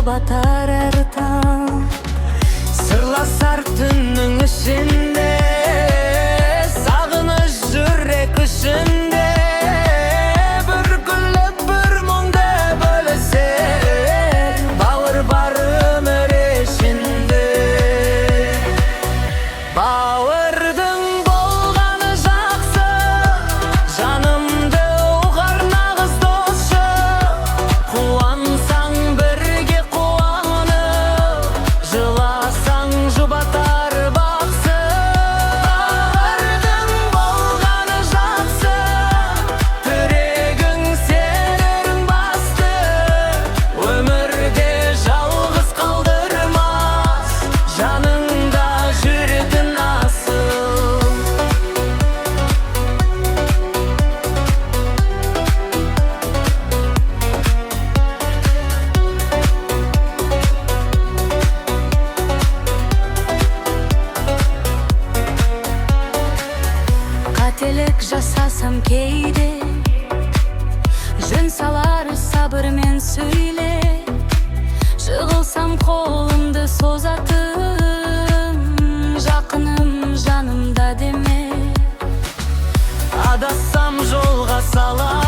жұбатар әр таң. Сырласар түннің ішінде, сағыныш жүрек ішінде, бір күліп бір мұңды бөлісер, бауыр бар өмір ішінде. Бауырдың болғаны жақсы, жанымды ұғар нағыз досшы. Қуансаң бірге қуанып, жыласаң жұбатар бақсы. Бауырдың болғаны жақсы, жүрегің сенің басты. Өмірде жалғыз қалдырмас, жаныңда жүретін асыл. Қателік жасасам кейде, жөн салар сабырмен сөйле. Жығылсам қолымды созатын, жақыным жанымда деме. Адассам жолға сала